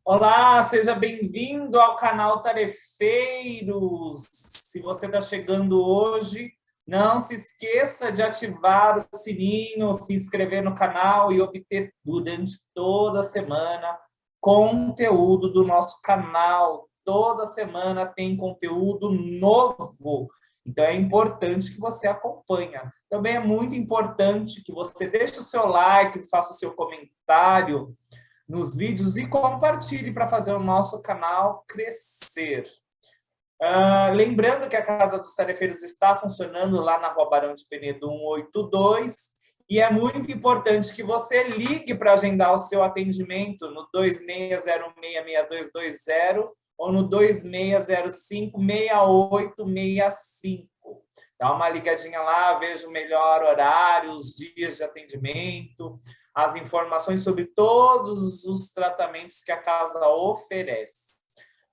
Olá, seja bem-vindo ao canal Tarefeiros. Se você está chegando hoje, não se esqueça de ativar o sininho, se inscrever no canal e obter durante toda a semana conteúdo do nosso canal. Toda semana tem conteúdo novo. Então é importante que você acompanhe. Também é muito importante que você deixe o seu like, faça o seu comentário nos vídeos e compartilhe para fazer o nosso canal crescer. Lembrando que a Casa dos Tarefeiros está funcionando lá na Rua Barão de Penedo 182 e é muito importante que você ligue para agendar o seu atendimento no 2606-6220 ou no 2605-6865. Dá uma ligadinha lá, veja o melhor horário, os dias de atendimento, as informações sobre todos os tratamentos que a casa oferece.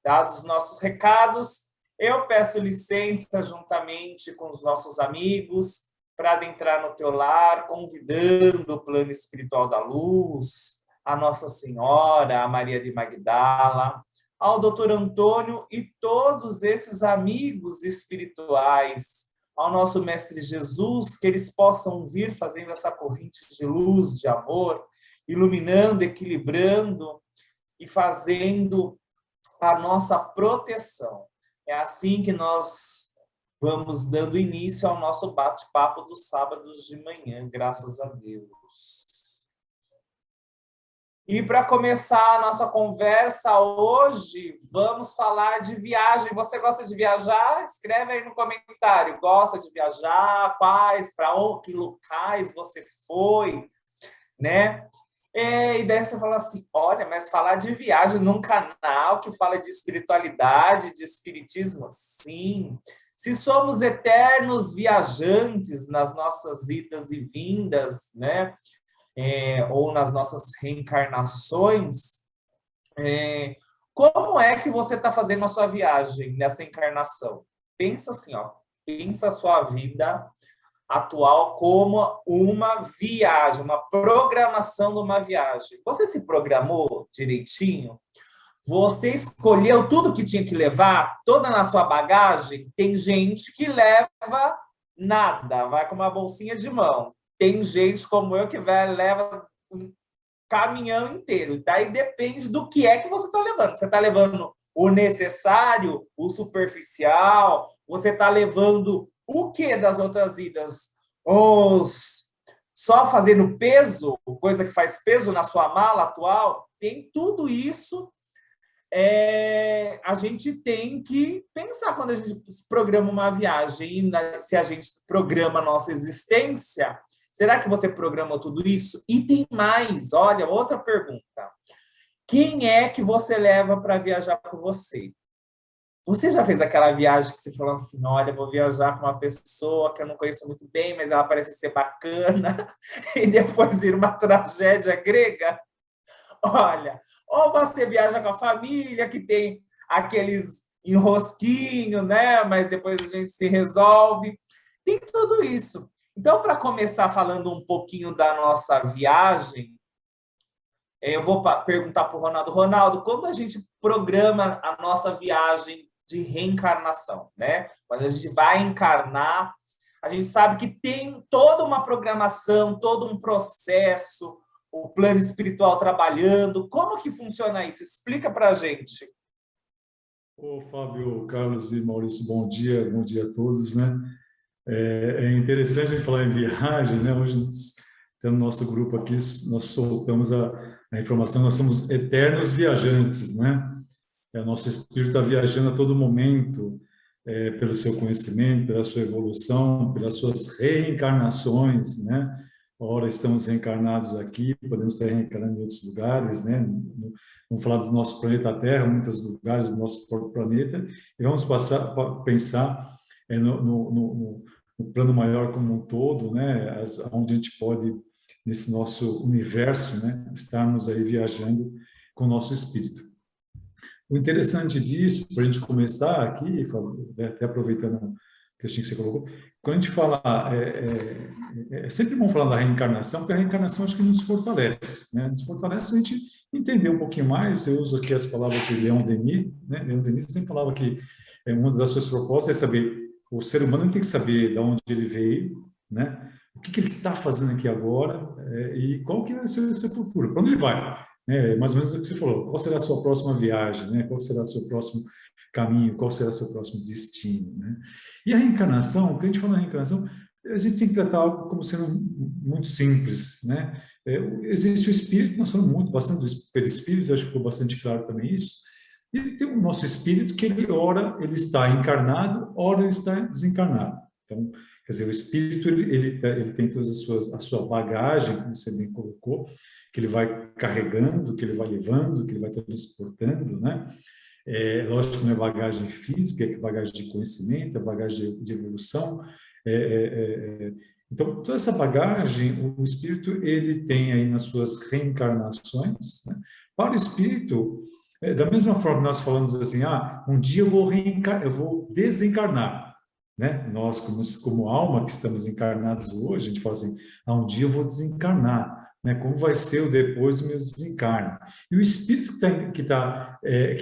Dados os nossos recados, eu peço licença juntamente com os nossos amigos para adentrar no teu lar, convidando o plano espiritual da luz, a Nossa Senhora, a Maria de Magdala, ao Dr. Antônio e todos esses amigos espirituais, ao nosso Mestre Jesus, que eles possam vir fazendo essa corrente de luz, de amor, iluminando, equilibrando e fazendo a nossa proteção. É assim que nós vamos dando início ao nosso bate-papo dos sábados de manhã, graças a Deus. E para começar a nossa conversa hoje, vamos falar de viagem. Você gosta de viajar? Escreve aí no comentário. Gosta de viajar? Quais? Para que locais você foi? Né? E daí você fala assim, olha, mas falar de viagem num canal que fala de espiritualidade, de espiritismo, sim. Se somos eternos viajantes nas nossas idas e vindas, né? Ou nas nossas reencarnações, como é que você está fazendo a sua viagem nessa encarnação? Pensa assim, ó, pensa a sua vida atual como uma viagem, uma programação de uma viagem. Você se programou direitinho? Você escolheu tudo que tinha que levar, toda na sua bagagem? Tem gente que leva nada, vai com uma bolsinha de mão. Tem gente como eu que leva um caminhão inteiro. Daí depende do que é que você está levando. Você está levando o necessário, o superficial? Você está levando o que das outras idas? Só fazendo peso, coisa que faz peso na sua mala atual? Tem tudo isso. A gente tem que pensar quando a gente programa uma viagem, se a gente programa a nossa existência, será que você programou tudo isso? E tem mais, olha, outra pergunta. Quem é que você leva para viajar com você? Você já fez aquela viagem que você falou assim, olha, vou viajar com uma pessoa que eu não conheço muito bem, mas ela parece ser bacana, e depois vira uma tragédia grega? Olha, ou você viaja com a família, que tem aqueles enrosquinhos, né? Mas depois a gente se resolve. Tem tudo isso. Então, para começar falando um pouquinho da nossa viagem, eu vou perguntar para o Ronaldo. Ronaldo, quando a gente programa a nossa viagem de reencarnação, né? Quando a gente vai encarnar, a gente sabe que tem toda uma programação, todo um processo, o plano espiritual trabalhando. Como que funciona isso? Explica para a gente. Ô, Fábio, Carlos e Maurício, bom dia a todos, né? É interessante a gente falar em viagem, né? Hoje, no nosso grupo aqui, nós soltamos a informação, nós somos eternos viajantes, né? O nosso espírito está viajando a todo momento, pelo seu conhecimento, pela sua evolução, pelas suas reencarnações, né? Ora, estamos reencarnados aqui, podemos estar reencarnando em outros lugares, né? Vamos falar do nosso planeta Terra, muitos lugares do nosso próprio planeta, e vamos pensar no plano maior como um todo, né? Onde a gente pode, nesse nosso universo, né? Estarmos aí viajando com o nosso espírito. O interessante disso, para a gente começar aqui, até aproveitando que você colocou. Quando a gente fala, é sempre bom falar da reencarnação, porque a reencarnação acho que nos fortalece, né? Nos fortalece a gente entender um pouquinho mais. Eu uso aqui as palavras de Leon Denis, né? Leon Denis sempre falava que uma das suas propostas é saber, o ser humano tem que saber de onde ele veio, né? O que ele está fazendo aqui agora, e qual que vai ser o seu futuro, para onde ele vai, né? Mais ou menos o que você falou, qual será a sua próxima viagem, né? Qual será o seu próximo caminho, qual será o seu próximo destino, né? E a reencarnação, quando a gente fala em reencarnação, a gente tem que tratar algo como sendo muito simples, né? Existe o espírito, nós falamos bastante do perispírito, acho que ficou bastante claro também isso. E tem o nosso espírito que ele, ora, ele está encarnado, ora, ele está desencarnado. Então, quer dizer, o espírito, ele tem toda a sua bagagem, como você bem colocou, que ele vai carregando, que ele vai levando, que ele vai transportando, né? Lógico que não é bagagem física, é bagagem de conhecimento, é bagagem de evolução. Então, toda essa bagagem, o espírito, ele tem aí nas suas reencarnações, né? Para o espírito, da mesma forma que nós falamos assim, um dia eu vou desencarnar, né? Nós, como alma que estamos encarnados hoje, a gente fala assim, um dia eu vou desencarnar, né? Como vai ser o depois do meu desencarne? E o espírito que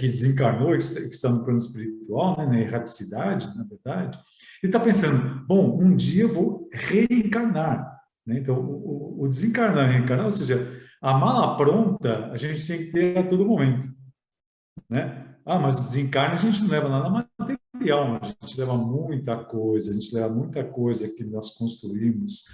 desencarnou, que está no plano espiritual, né? Na erraticidade, na verdade, ele está pensando, bom, um dia eu vou reencarnar, né? Então, o desencarnar e reencarnar, ou seja, a mala pronta, a gente tem que ter a todo momento, né? Mas o desencarne a gente não leva nada material, a gente leva muita coisa, a gente leva muita coisa que nós construímos,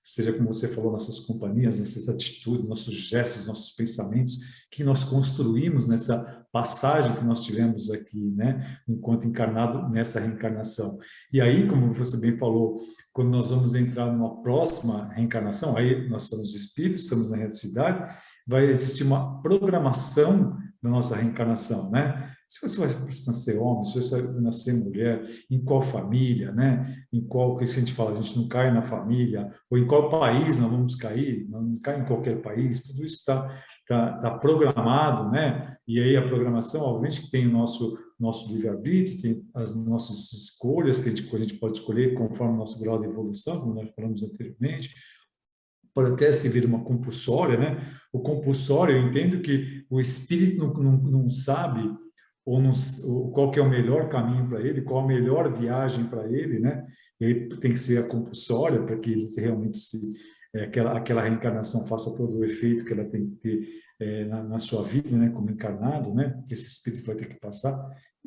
seja como você falou, nossas companhias, nossas atitudes, nossos gestos, nossos pensamentos, que nós construímos nessa passagem que nós tivemos aqui, né, enquanto encarnado nessa reencarnação. E aí, como você bem falou, quando nós vamos entrar numa próxima reencarnação, aí nós somos espíritos, estamos na realidade, vai existir uma programação da nossa reencarnação, né? Se você vai nascer homem, se você vai nascer mulher, em qual família, né? Em qual, que a gente fala, a gente não cai na família, ou em qual país nós vamos cair, não cai em qualquer país, tudo isso tá programado, né? E aí a programação, obviamente, que tem o nosso livre-arbítrio, tem as nossas escolhas que a gente pode escolher conforme o nosso grau de evolução, como nós falamos anteriormente, pode até se vir uma compulsória, né? O compulsório, eu entendo que o espírito não sabe ou qual que é o melhor caminho para ele, qual a melhor viagem para ele, né? E aí tem que ser a compulsória para que ele realmente aquela reencarnação faça todo o efeito que ela tem que ter na sua vida, né? Como encarnado, né? Que esse espírito vai ter que passar.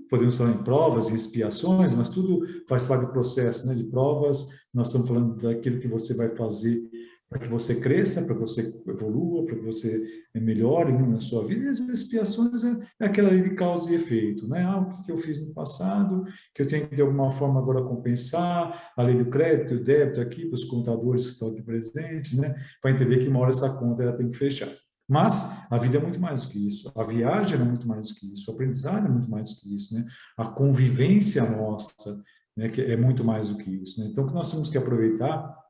Podemos falar em provas e expiações, mas tudo faz parte do processo, né? De provas, nós estamos falando daquilo que você vai fazer para que você cresça, para que você evolua, para que você melhore, né, na sua vida. E as expiações é aquela lei de causa e efeito, né? O que eu fiz no passado, que eu tenho que de alguma forma agora compensar, a lei do crédito, do débito aqui, para os contadores que estão aqui presentes, né? Para entender que uma hora essa conta ela tem que fechar. Mas a vida é muito mais do que isso, a viagem é muito mais do que isso, o aprendizado é muito mais do que isso, né? A convivência nossa, né, que é muito mais do que isso, né? Então, o que nós temos que aproveitar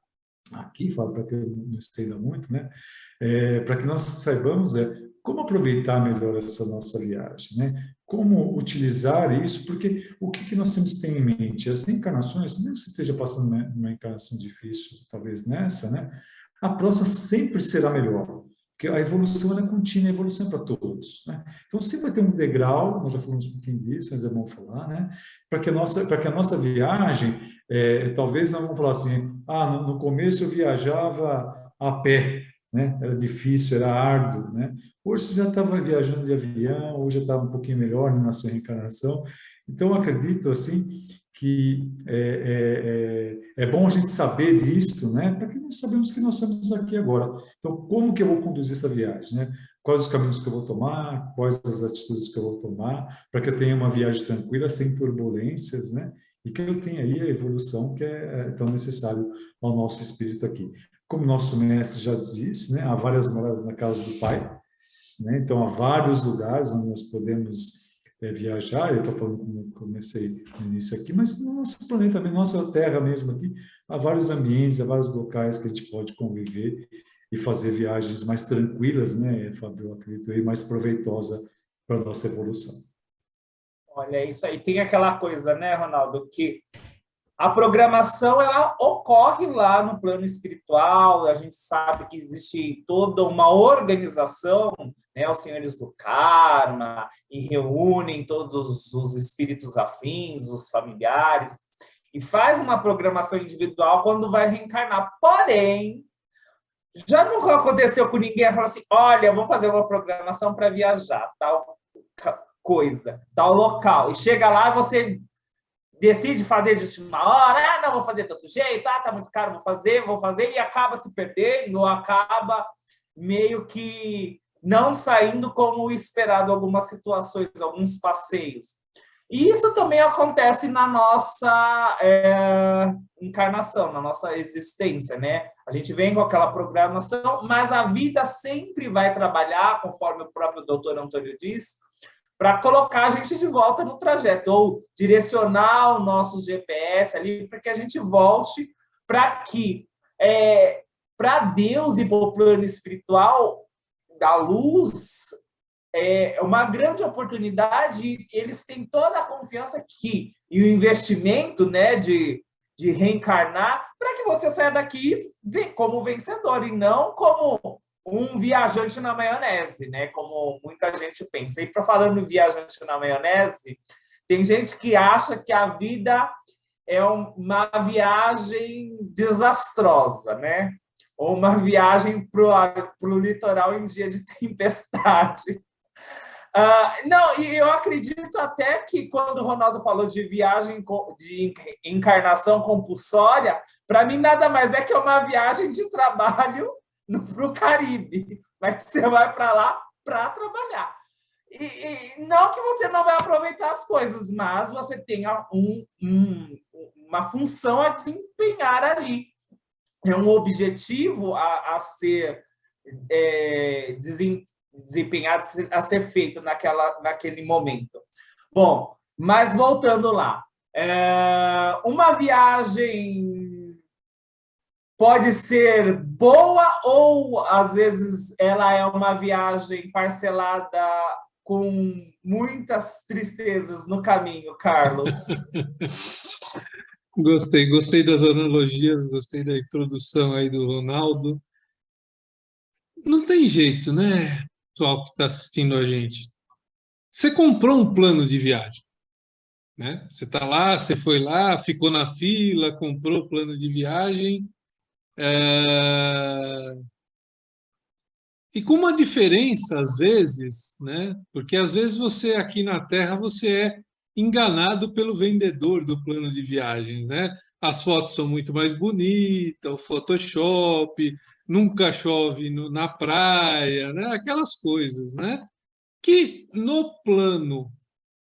aqui, falo para que eu não estenda muito, né? Para que nós saibamos como aproveitar melhor essa nossa viagem, né? Como utilizar isso, porque o que nós temos que ter em mente? As reencarnações, mesmo que você esteja passando uma encarnação difícil, talvez nessa, né? A próxima sempre será melhor, porque a evolução é contínua, a evolução é para todos, né? Então, sempre vai ter um degrau, nós já falamos um pouquinho disso, mas é bom falar, né? Para que a nossa viagem, talvez não vamos falar assim, no começo eu viajava a pé, né? Era difícil, era árduo, né? Hoje você já estava viajando de avião, hoje já estava um pouquinho melhor, né, na sua reencarnação. Então, eu acredito, assim, que é bom a gente saber disso, né? Para que nós sabemos que nós estamos aqui agora. Então, como que eu vou conduzir essa viagem, né? Quais os caminhos que eu vou tomar, quais as atitudes que eu vou tomar, para que eu tenha uma viagem tranquila, sem turbulências, né? E que eu tenha aí a evolução que é tão necessário ao nosso espírito aqui. Como nosso mestre já disse, né? Há várias moradas na casa do Pai, né? Então, há vários lugares onde nós podemos viajar. Eu estou falando como comecei no início aqui, mas no nosso planeta, na nossa Terra mesmo aqui, há vários ambientes, há vários locais que a gente pode conviver e fazer viagens mais tranquilas, né, Fábio, eu acredito, e mais proveitosa para a nossa evolução. Olha, isso aí. Tem aquela coisa, né, Ronaldo, que A programação, ela ocorre lá no plano espiritual, a gente sabe que existe toda uma organização, né, os senhores do karma, e reúnem todos os espíritos afins, os familiares, e faz uma programação individual quando vai reencarnar. Porém, já nunca aconteceu com ninguém falar assim, olha, vou fazer uma programação para viajar, tal coisa, tal local. E chega lá e você decide fazer de última hora, não, vou fazer de outro jeito, tá muito caro, vou fazer, e acaba se perdendo, acaba meio que não saindo como esperado algumas situações, alguns passeios. E isso também acontece na nossa encarnação, na nossa existência, né? A gente vem com aquela programação, mas a vida sempre vai trabalhar, conforme o próprio doutor Antônio diz, para colocar a gente de volta no trajeto, ou direcionar o nosso GPS ali, para que a gente volte para que, para Deus e para o plano espiritual da luz, é uma grande oportunidade, eles têm toda a confiança que, e o investimento, né, de reencarnar, para que você saia daqui como vencedor, e não como um viajante na maionese, né? Como muita gente pensa. E para falando em viajante na maionese, tem gente que acha que a vida é uma viagem desastrosa, né? Ou uma viagem para o litoral em dia de tempestade. Não, e eu acredito até que quando o Ronaldo falou de viagem de encarnação compulsória, para mim nada mais é que uma viagem de trabalho para o Caribe, mas você vai para lá para trabalhar. E não que você não vai aproveitar as coisas, mas você tenha uma função a desempenhar ali. É um objetivo a ser desempenhado, a ser feito naquele momento. Bom, mas voltando lá. Uma viagem pode ser boa ou, às vezes, ela é uma viagem parcelada com muitas tristezas no caminho, Carlos? Gostei das analogias, gostei da introdução aí do Ronaldo. Não tem jeito, né, pessoal que está assistindo a gente? Você comprou um plano de viagem, né? Você está lá, você foi lá, ficou na fila, comprou o plano de viagem. E com uma diferença, às vezes, né? Porque às vezes você aqui na Terra você é enganado pelo vendedor do plano de viagens, né? As fotos são muito mais bonitas, o Photoshop, nunca chove na praia, né? Aquelas coisas, né? Que no plano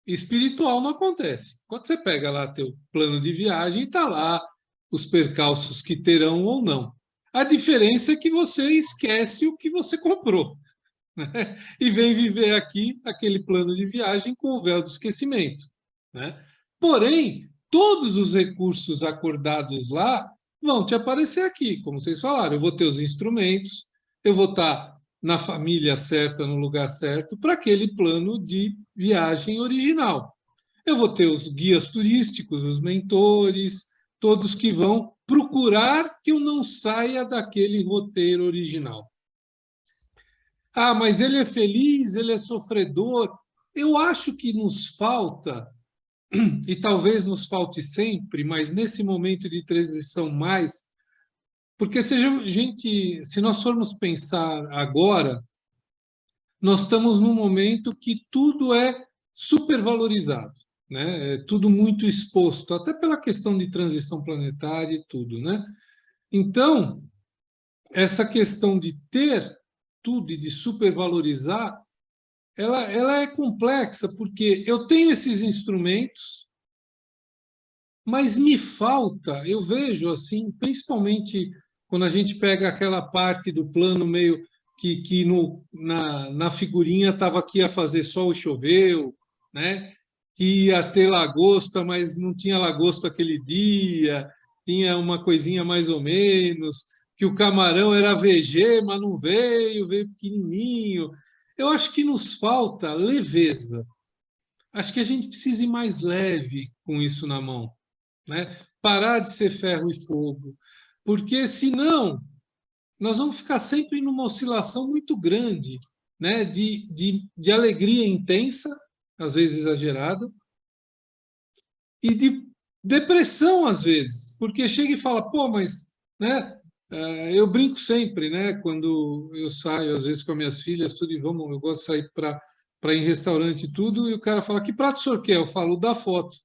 espiritual não acontece. Quando você pega lá teu plano de viagem, está lá os percalços que terão ou não. A diferença é que você esquece o que você comprou, né? E vem viver aqui aquele plano de viagem com o véu do esquecimento, né? Porém, todos os recursos acordados lá vão te aparecer aqui, como vocês falaram. Eu vou ter os instrumentos, eu vou estar na família certa, no lugar certo, para aquele plano de viagem original. Eu vou ter os guias turísticos, os mentores, todos que vão procurar que eu não saia daquele roteiro original. Ah, mas ele é feliz, ele é sofredor. Eu acho que nos falta, e talvez nos falte sempre, mas nesse momento de transição mais, porque se nós formos pensar agora, nós estamos num momento que tudo é supervalorizado, né? É tudo muito exposto, até pela questão de transição planetária e tudo, né? Então, essa questão de ter tudo e de supervalorizar, ela é complexa, porque eu tenho esses instrumentos, mas me falta, eu vejo assim, principalmente quando a gente pega aquela parte do plano meio que na figurinha estava que ia fazer sol e choveu, né? Que ia ter lagosta, mas não tinha lagosta aquele dia, tinha uma coisinha mais ou menos, que o camarão era VG, mas não veio pequenininho. Eu acho que nos falta leveza. Acho que a gente precisa ir mais leve com isso na mão. né? Parar de ser ferro e fogo, porque senão nós vamos ficar sempre numa oscilação muito grande, né? De alegria intensa, às vezes exagerada, e de depressão, às vezes, porque chega e fala, pô, mas, né? Eu brinco sempre, né? Quando eu saio, às vezes, com as minhas filhas, tudo, e vamos, eu gosto de sair para ir em restaurante e tudo, e o cara fala, que prato o senhor quer? Eu falo, da foto,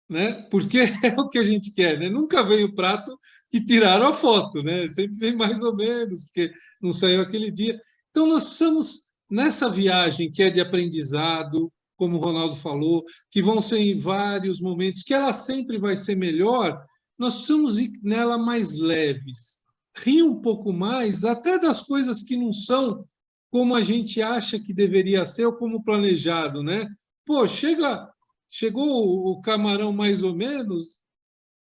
né? Porque é o que a gente quer, né? Nunca veio o prato que tiraram a foto, né? Sempre vem mais ou menos, porque não saiu aquele dia. Então, nós precisamos, nessa viagem que é de aprendizado, como o Ronaldo falou, que vão ser em vários momentos, que ela sempre vai ser melhor, nós precisamos ir nela mais leves, rir um pouco mais, até das coisas que não são como a gente acha que deveria ser ou como planejado, né? Pô, chegou o camarão mais ou menos,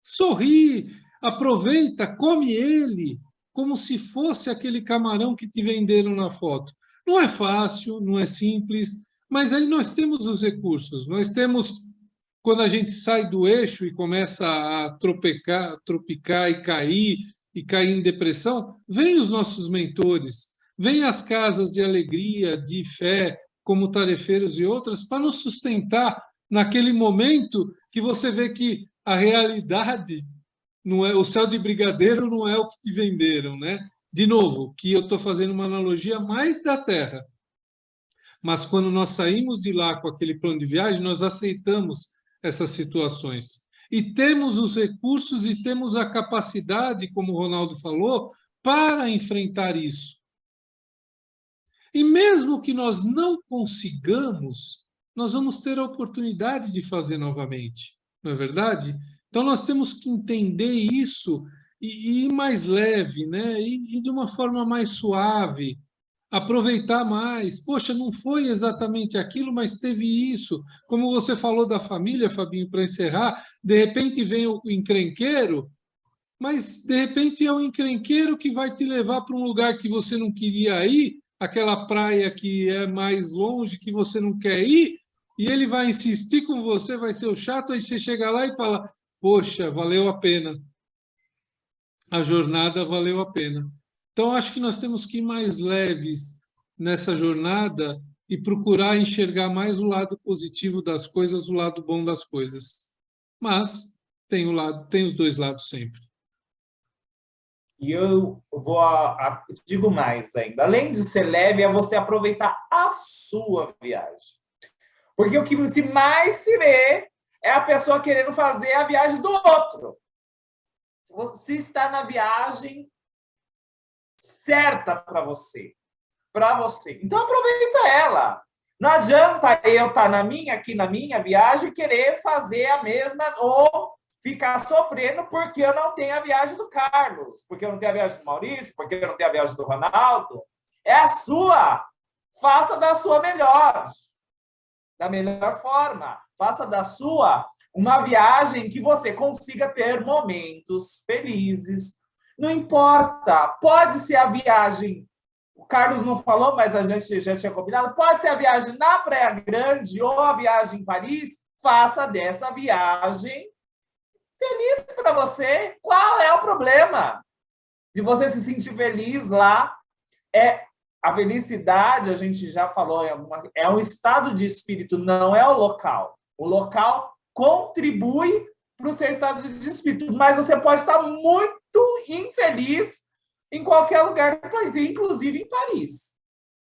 sorri, aproveita, come ele, como se fosse aquele camarão que te venderam na foto. Não é fácil, não é simples, mas aí nós temos os recursos, nós temos, quando a gente sai do eixo e começa a tropicar e cair em depressão, vem os nossos mentores, vem as casas de alegria, de fé, como Tarefeiros e outras, para nos sustentar naquele momento que você vê que a realidade não é, o céu de brigadeiro não é o que te venderam, né? De novo, que eu estou fazendo uma analogia mais da Terra. Mas quando nós saímos de lá com aquele plano de viagem, nós aceitamos essas situações. E temos os recursos e temos a capacidade, como o Ronaldo falou, para enfrentar isso. E mesmo que nós não consigamos, nós vamos ter a oportunidade de fazer novamente, não é verdade? Então nós temos que entender isso e ir mais leve, né? E de uma forma mais suave, aproveitar mais. Poxa, não foi exatamente aquilo, mas teve isso. Como você falou da família, Fabinho, para encerrar, de repente vem o encrenqueiro, mas de repente é o encrenqueiro que vai te levar para um lugar que você não queria ir, aquela praia que é mais longe, que você não quer ir, e ele vai insistir com você, vai ser o chato, aí você chega lá e fala, poxa, valeu a pena. A jornada valeu a pena. Então, acho que nós temos que ir mais leves nessa jornada e procurar enxergar mais o lado positivo das coisas, o lado bom das coisas. Mas tem os dois lados sempre. E eu vou digo mais ainda. Além de ser leve, é você aproveitar a sua viagem. Porque o que mais se vê é a pessoa querendo fazer a viagem do outro. Você está na viagem certa para você. Para você. Então, aproveita ela. Não adianta eu estar aqui na minha viagem e querer fazer a mesma ou ficar sofrendo porque eu não tenho a viagem do Carlos, porque eu não tenho a viagem do Maurício, porque eu não tenho a viagem do Ronaldo. É a sua. Faça da sua melhor. Da melhor forma. Faça da sua uma viagem que você consiga ter momentos felizes. Não importa. Pode ser a viagem... O Carlos não falou, mas a gente já tinha combinado. Pode ser a viagem na Praia Grande ou a viagem em Paris. Faça dessa viagem feliz para você. Qual é o problema de você se sentir feliz lá? A felicidade, a gente já falou, é um estado de espírito, não é o local. O local contribui para o seu estado de espírito, mas você pode estar muito infeliz em qualquer lugar do planeta, inclusive em Paris.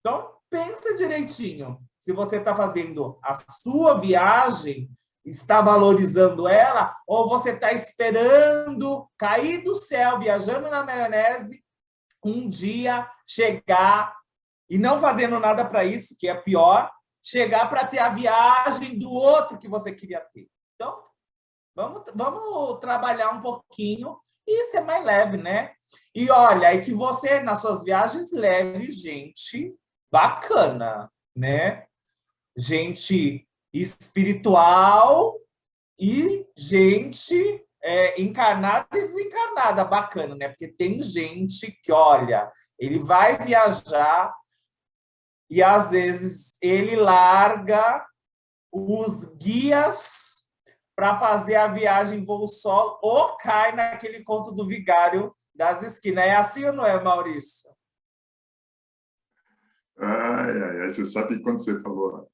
Então, pensa direitinho. Se você está fazendo a sua viagem, está valorizando ela, ou você está esperando cair do céu, viajando na maionese, um dia chegar e não fazendo nada para isso, que é pior, chegar para ter a viagem do outro que você queria ter. Então, vamos trabalhar um pouquinho e ser mais leve, né? E olha, que você, nas suas viagens, leve gente bacana, né? Gente espiritual e gente encarnada e desencarnada, bacana, né? Porque tem gente que, olha, ele vai viajar e, às vezes, ele larga os guias para fazer a viagem voo solo ou cai naquele conto do vigário das esquinas. É assim ou não é, Maurício? Você sabe que quando você falou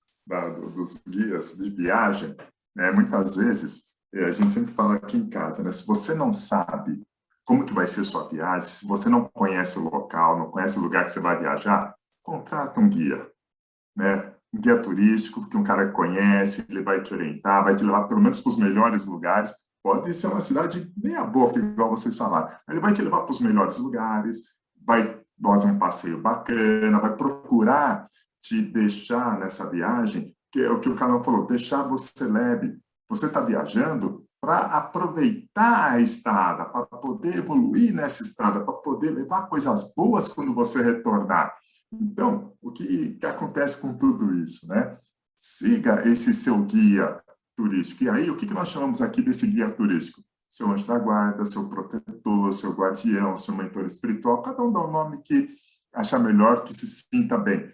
dos guias de viagem, né, muitas vezes, a gente sempre fala aqui em casa, né, se você não sabe como que vai ser sua viagem, se você não conhece o local, não conhece o lugar que você vai viajar, contrata um guia, né? Um guia turístico, que um cara que conhece, ele vai te orientar, vai te levar pelo menos para os melhores lugares. Pode ser uma cidade meia boca, igual vocês falaram. Ele vai te levar para os melhores lugares, vai fazer um passeio bacana, vai procurar te deixar nessa viagem, que é o que o Carol falou, deixar você leve. Você está viajando para aproveitar a estrada, para poder evoluir nessa estrada, para poder levar coisas boas quando você retornar. Então, o que acontece com tudo isso, né? Siga esse seu guia turístico. E aí, o que nós chamamos aqui desse guia turístico? Seu anjo da guarda, seu protetor, seu guardião, seu mentor espiritual, cada um dá um nome que achar melhor, que se sinta bem.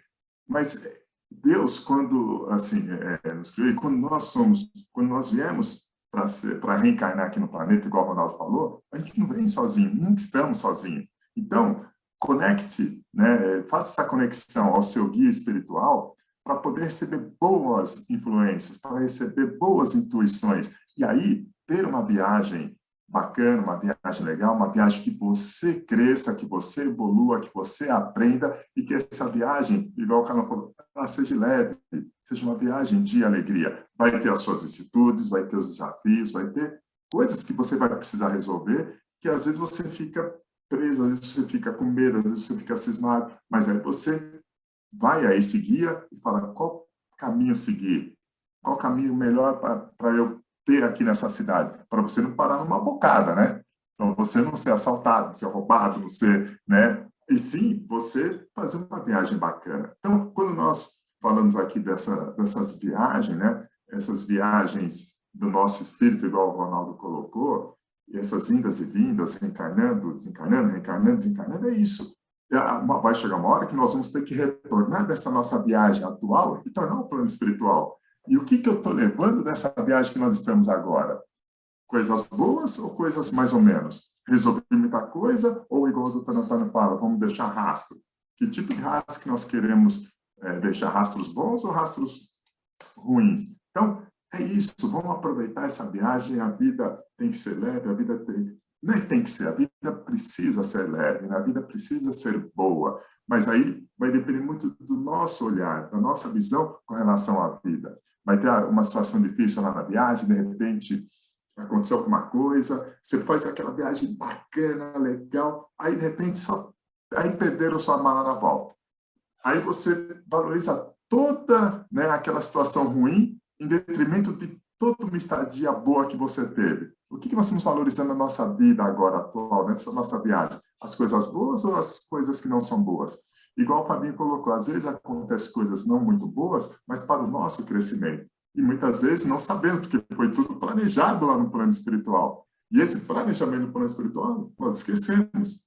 Mas Deus, quando assim nos criou, quando nós viemos para reencarnar aqui no planeta, igual o Ronaldo falou, a gente não vem sozinho, nunca estamos sozinhos. Então, conecte, né? Faça essa conexão ao seu guia espiritual para poder receber boas influências, para receber boas intuições. E aí, ter uma viagem bacana, uma viagem legal, uma viagem que você cresça, que você evolua, que você aprenda e que essa viagem, igual o Carlos falou, seja leve, seja uma viagem de alegria. Vai ter as suas vicissitudes, vai ter os desafios, vai ter coisas que você vai precisar resolver, que às vezes você fica preso, às vezes você fica com medo, às vezes você fica cismado, mas aí você vai a esse guia e fala qual caminho seguir, qual caminho melhor para eu ter aqui nessa cidade, para você não parar numa bocada, né? Para você não ser assaltado, não ser roubado, não ser, né? E sim, você fazer uma viagem bacana. Então, quando nós falamos aqui dessas viagens, né? Essas viagens do nosso espírito, igual o Ronaldo colocou, e essas indas e vindas, reencarnando, desencarnando, reencarnando, desencarnando, é isso. Vai chegar uma hora que nós vamos ter que retornar dessa nossa viagem atual e tornar o plano espiritual. E o que eu estou levando dessa viagem que nós estamos agora? Coisas boas ou coisas mais ou menos? Resolver muita coisa ou, igual o doutor Antônio fala, vamos deixar rastro? Que tipo de rastro que nós queremos deixar? Rastros bons ou rastros ruins? Então, é isso, vamos aproveitar essa viagem, a vida tem que ser leve, a vida tem que ser, a vida precisa ser leve, a vida precisa ser boa, mas aí vai depender muito do nosso olhar, da nossa visão com relação à vida. Vai ter uma situação difícil lá na viagem, de repente aconteceu alguma coisa, você faz aquela viagem bacana, legal, aí de repente aí perderam sua mala na volta. Aí você valoriza toda, né, aquela situação ruim em detrimento de toda uma estadia boa que você teve. O que nós estamos valorizando na nossa vida agora, atual, nessa nossa viagem? As coisas boas ou as coisas que não são boas? Igual o Fabinho colocou, às vezes acontecem coisas não muito boas, mas para o nosso crescimento. E muitas vezes não sabemos, porque foi tudo planejado lá no plano espiritual. E esse planejamento no plano espiritual, nós esquecemos.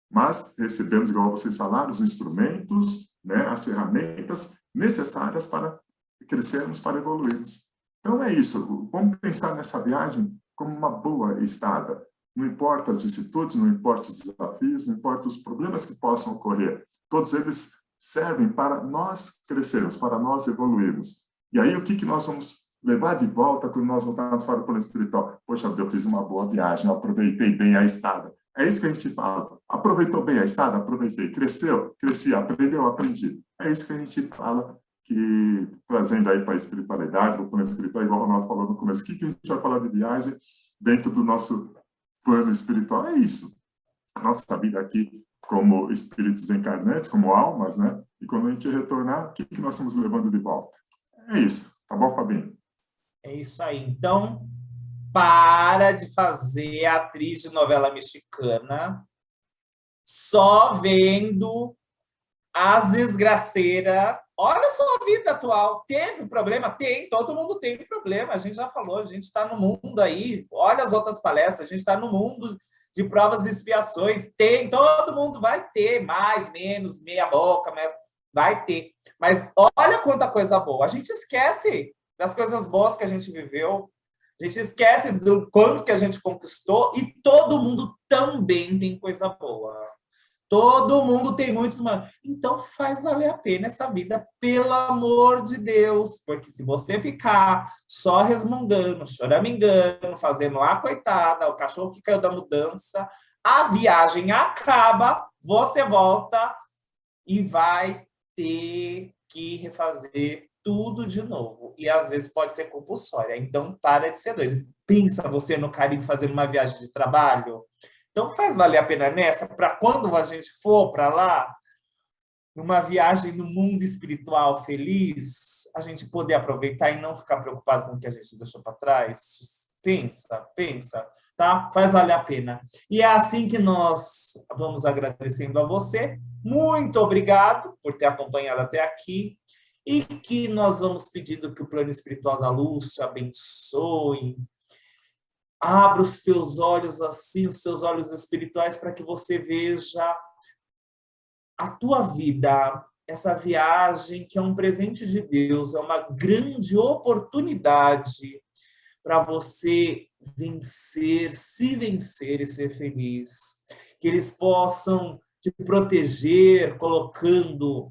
Mas recebemos, igual vocês falaram, os instrumentos, né, as ferramentas necessárias para crescermos, para evoluirmos. Então é isso, vamos pensar nessa viagem como uma boa estrada. Não importa as vicissitudes, não importa os desafios, não importa os problemas que possam ocorrer. Todos eles servem para nós crescermos, para nós evoluirmos. E aí o que nós vamos levar de volta quando nós voltarmos para o plano espiritual? Poxa, eu fiz uma boa viagem, eu aproveitei bem a estrada. É isso que a gente fala. Aproveitou bem a estrada? Aproveitei. Cresceu? Cresci. Aprendeu? Aprendi. É isso que a gente fala, que trazendo aí para a espiritualidade, o plano espiritual, igual o Ronaldo falou no começo, o que a gente vai falar de viagem dentro do nosso plano espiritual? É isso. A nossa vida aqui como espíritos encarnantes, como almas, né? E quando a gente retornar, o que nós estamos levando de volta? É isso. Tá bom, Fabinho? É isso aí. Então, para de fazer a atriz de novela mexicana só vendo as desgraceiras. Olha a sua vida atual. Teve problema? Tem. Todo mundo tem problema. A gente já falou. A gente está no mundo aí. Olha as outras palestras. A gente está no mundo de provas e expiações. Tem. Todo mundo vai ter. Mais, menos, meia boca, mas vai ter. Mas olha quanta coisa boa. A gente esquece das coisas boas que a gente viveu. A gente esquece do quanto que a gente conquistou e todo mundo também tem coisa boa. Todo mundo tem muitos, mano. Então faz valer a pena essa vida, pelo amor de Deus. Porque se você ficar só resmungando, choramingando, fazendo a coitada, o cachorro que caiu da mudança, a viagem acaba, você volta e vai ter que refazer tudo de novo. E às vezes pode ser compulsória. Então para de ser doido. Pensa você no Caribe fazendo uma viagem de trabalho. Então faz valer a pena nessa, para quando a gente for para lá, numa viagem no mundo espiritual feliz, a gente poder aproveitar e não ficar preocupado com o que a gente deixou para trás. Pensa, tá? Faz valer a pena. E é assim que nós vamos agradecendo a você. Muito obrigado por ter acompanhado até aqui. E que nós vamos pedindo que o plano espiritual da luz te abençoe. Abra os teus olhos assim, os teus olhos espirituais, para que você veja a tua vida, essa viagem que é um presente de Deus, é uma grande oportunidade para você vencer, se vencer e ser feliz. Que eles possam te proteger, colocando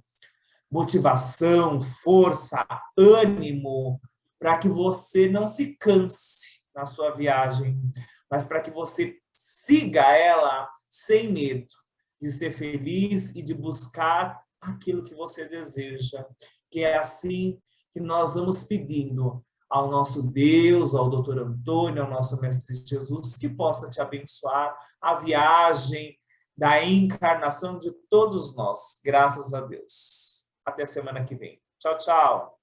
motivação, força, ânimo, para que você não se canse na sua viagem, mas para que você siga ela sem medo de ser feliz e de buscar aquilo que você deseja. Que é assim que nós vamos pedindo ao nosso Deus, ao Dr. Antônio, ao nosso Mestre Jesus, que possa te abençoar a viagem da encarnação de todos nós. Graças a Deus. Até semana que vem. Tchau, tchau.